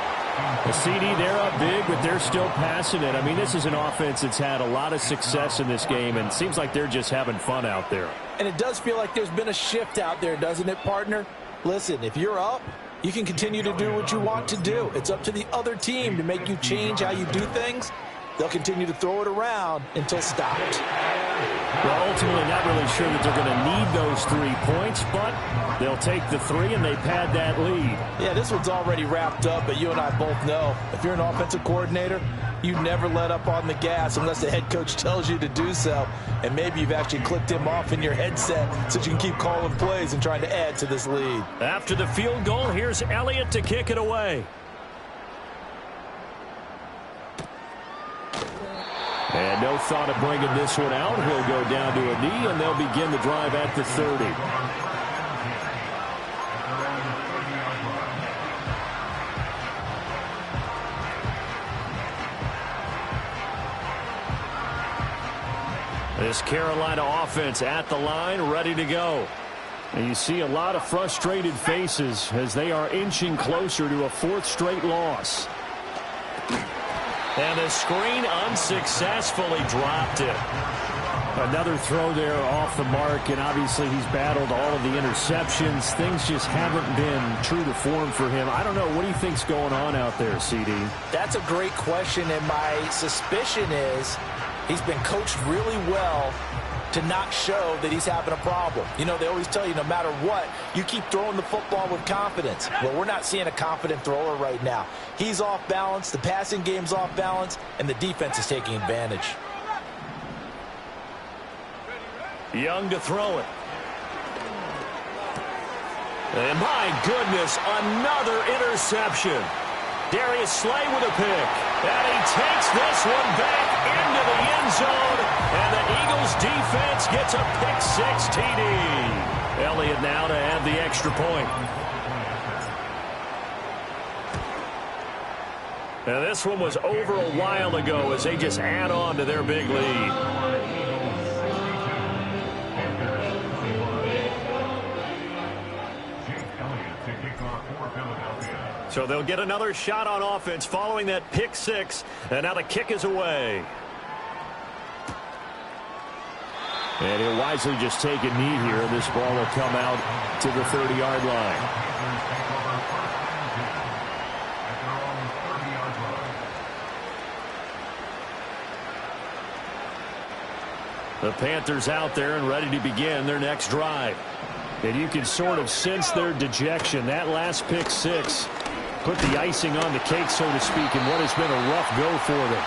The CD, they're up big, but they're still passing it. I mean, this is an offense that's had a lot of success in this game, and it seems like they're just having fun out there. And it does feel like there's been a shift out there, doesn't it, partner? Listen, if you're up, you can continue to do what you want to do. It's up to the other team to make you change how you do things. They'll continue to throw it around until stopped. Well, ultimately, not really sure that they're going to need those 3 points, but they'll take the 3 and they pad that lead. Yeah, this one's already wrapped up, but you and I both know if you're an offensive coordinator, you never let up on the gas unless the head coach tells you to do so. And maybe you've actually clicked him off in your headset so you can keep calling plays and trying to add to this lead. After the field goal, here's Elliott to kick it away. And no thought of bringing this one out. He'll go down to a knee, and they'll begin the drive at the 30. This Carolina offense at the line, ready to go. And you see a lot of frustrated faces as they are inching closer to a 4th straight loss. And the screen unsuccessfully dropped it. Another throw there off the mark, and obviously he's battled all of the interceptions. Things just haven't been true to form for him. I don't know. What do you think's going on out there, CD? That's a great question, and my suspicion is he's been coached really well to not show that he's having a problem. You know, they always tell you no matter what, you keep throwing the football with confidence. Well, we're not seeing a confident thrower right now. He's off balance, the passing game's off balance, and the defense is taking advantage. Young to throw it. And my goodness, another interception. Darius Slay with a pick. And he takes this one back into the end zone. And the Eagles defense gets a pick-6 TD. Elliott now to add the extra point. And this one was over a while ago as they just add on to their big lead. So they'll get another shot on offense following that pick-6. And now the kick is away. And he'll wisely just take a knee here. This ball will come out to the 30-yard line. The Panthers out there and ready to begin their next drive. And you can sort of sense their dejection. That last pick-6 put the icing on the cake, so to speak, in what has been a rough go for them.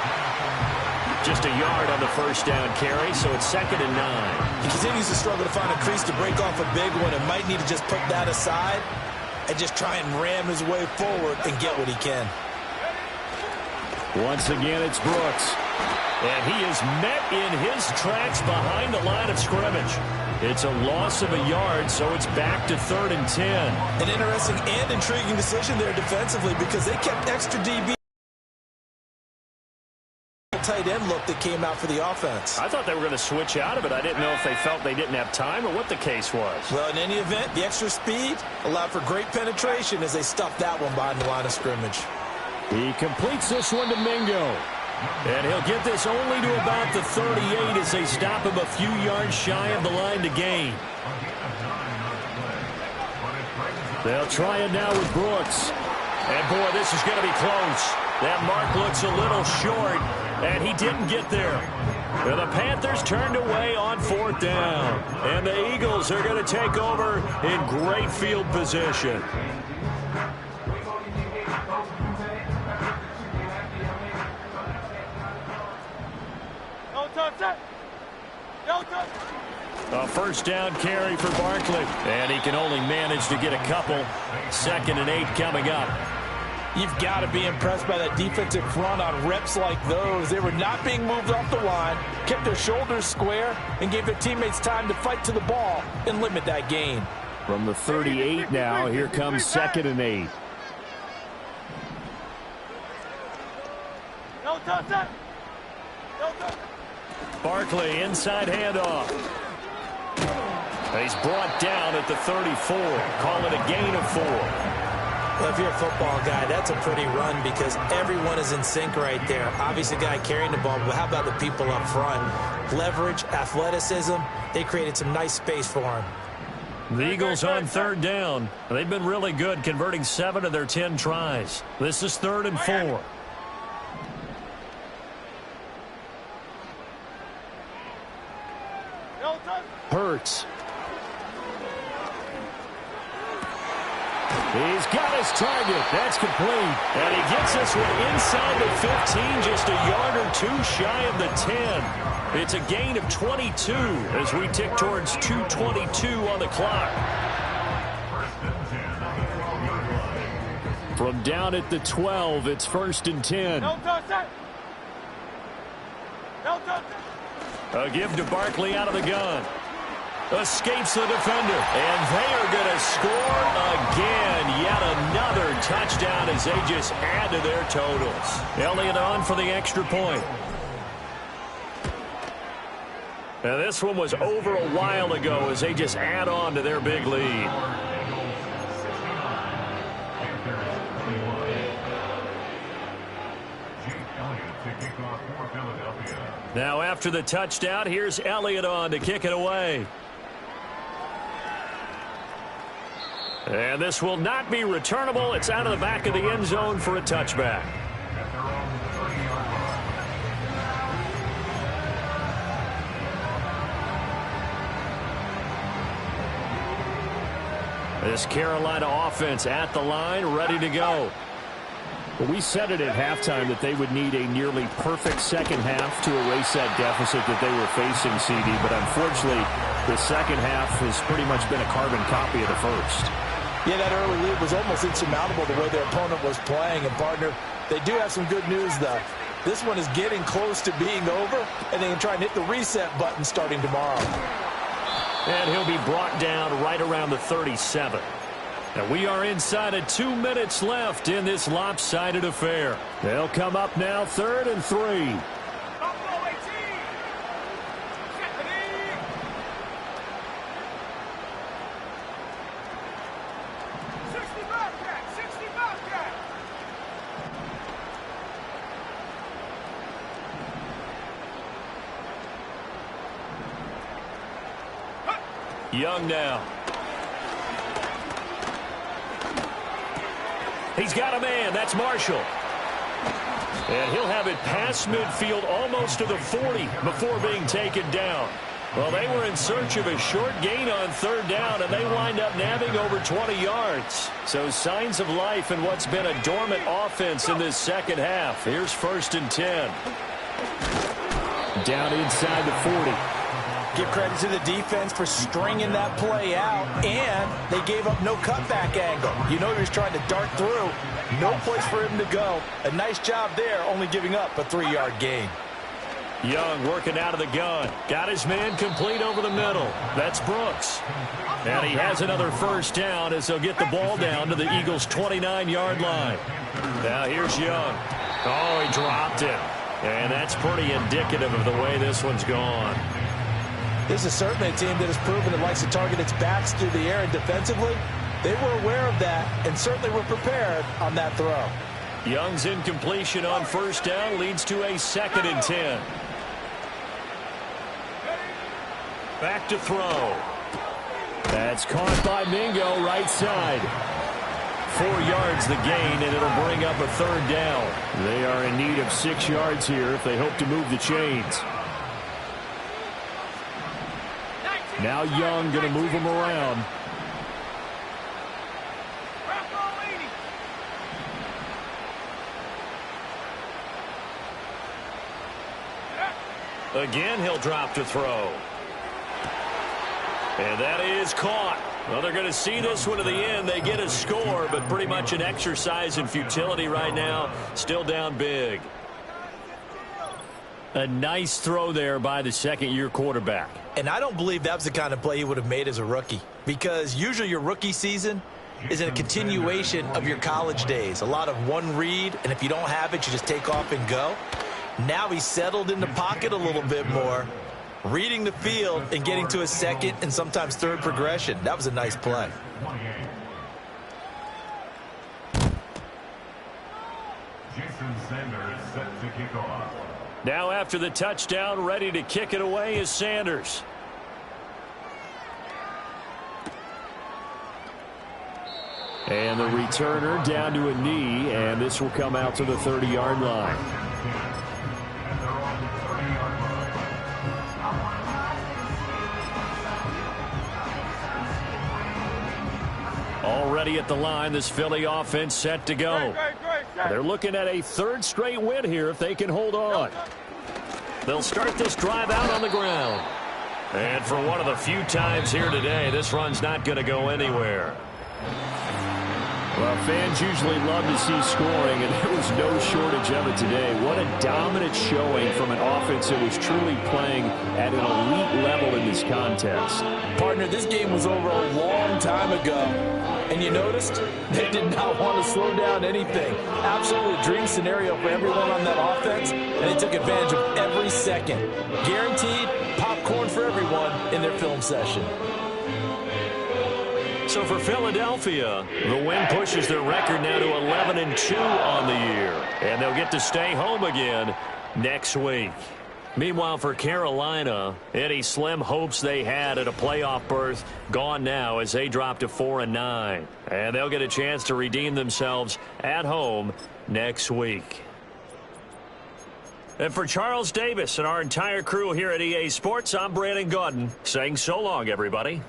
Just a yard on the first down carry, so it's 2nd and 9. He continues to struggle to find a crease to break off a big one and might need to just put that aside and just try and ram his way forward and get what he can. Once again, it's Brooks. And he is met in his tracks behind the line of scrimmage. It's a loss of a yard, so it's back to 3rd and 10. An interesting and intriguing decision there defensively because they kept extra DB. Tight end look that came out for the offense. I thought they were going to switch out of it. I didn't know if they felt they didn't have time or what the case was. Well, in any event, the extra speed allowed for great penetration as they stuffed that one behind the line of scrimmage. He completes this one to Mingo. And he'll get this only to about the 38 as they stop him a few yards shy of the line to gain. They'll try it now with Brooks. And, boy, this is going to be close. That mark looks a little short, and he didn't get there. Well, the Panthers turned away on 4th down. And the Eagles are going to take over in great field position. A 1st down carry for Barkley. And he can only manage to get a couple. 2nd and 8 coming up. You've got to be impressed by that defensive front on reps like those. They were not being moved off the line, kept their shoulders square, and gave their teammates time to fight to the ball and limit that gain. From the 38 now, here comes 2nd and 8. Barkley inside handoff. He's brought down at the 34. Call it a gain of 4. Well, if you're a football guy, that's a pretty run because everyone is in sync right there. Obviously, the guy carrying the ball, but how about the people up front? Leverage, athleticism, they created some nice space for him. The Eagles on 3rd down. They've been really good, converting 7 of their 10 tries. This is 3rd and 4. Hurts. He's got his target. That's complete. And he gets this one inside the 15, just a yard or 2 shy of the 10. It's a gain of 22 as we tick towards 2:22 on the clock. From down at the 12, it's 1st and 10. A give to Barkley out of the gun. Escapes the defender. And they are going to score again. Yet another touchdown as they just add to their totals. Elliott on for the extra point. Now this one was over a while ago as they just add on to their big lead. Now after the touchdown, here's Elliott on to kick it away. And this will not be returnable. It's out of the back of the end zone for a touchback. This Carolina offense at the line, ready to go. Well, we said it at halftime that they would need a nearly perfect second half to erase that deficit that they were facing, CD. But unfortunately, the second half has pretty much been a carbon copy of the first. Yeah, that early lead was almost insurmountable the way their opponent was playing. And, partner, they do have some good news, though. This one is getting close to being over, and they can try and hit the reset button starting tomorrow. And he'll be brought down right around the 37. And we are inside of 2 minutes left in this lopsided affair. They'll come up now 3rd and 3. Young now. He's got a man. That's Marshall. And he'll have it past midfield almost to the 40 before being taken down. Well, they were in search of a short gain on 3rd down, and they wind up nabbing over 20 yards. So signs of life in what's been a dormant offense in this second half. Here's 1st and 10. Down inside the 40. Give credit to the defense for stringing that play out, and they gave up no cutback angle. You know he was trying to dart through. No place for him to go. A nice job there, only giving up a 3-yard gain. Young working out of the gun. Got his man complete over the middle. That's Brooks. And he has another first down as they'll get the ball down to the Eagles' 29-yard line. Now here's Young. Oh, he dropped it. And that's pretty indicative of the way this one's gone. This is certainly a team that has proven it likes to target its backs through the air, and defensively, they were aware of that and certainly were prepared on that throw. Young's incompletion on first down leads to a 2nd and 10. Back to throw. That's caught by Mingo, right side. 4 yards the gain, and it'll bring up a 3rd down. They are in need of 6 yards here if they hope to move the chains. Now Young going to move them around. Again, he'll drop to throw. And that is caught. Well, they're going to see this one to the end. They get a score, but pretty much an exercise in futility right now. Still down big. A nice throw there by the second-year quarterback. And I don't believe that was the kind of play he would have made as a rookie, because usually your rookie season is in a continuation of your college days. A lot of one read, and if you don't have it, you just take off and go. Now he's settled in the pocket a little bit more, reading the field and getting to a second and sometimes third progression. That was a nice play. Jason Sanders set to kick off. Now after the touchdown, ready to kick it away is Sanders. And the returner down to a knee, and this will come out to the 30-yard line. Already at the line, this Philly offense set to go. They're looking at a 3rd straight win here if they can hold on. They'll start this drive out on the ground. And for one of the few times here today, this run's not going to go anywhere. Well, fans usually love to see scoring, and there was no shortage of it today. What a dominant showing from an offense that was truly playing at an elite level in this contest. Partner, this game was over a long time ago. And you noticed they did not want to slow down anything. Absolutely a dream scenario for everyone on that offense, and they took advantage of every second. Guaranteed popcorn for everyone in their film session. So for Philadelphia, the win pushes their record now to 11-2 on the year. And they'll get to stay home again next week. Meanwhile, for Carolina, any slim hopes they had at a playoff berth gone now as they drop to 4-9. And they'll get a chance to redeem themselves at home next week. And for Charles Davis and our entire crew here at EA Sports, I'm Brandon Gaudin saying so long, everybody.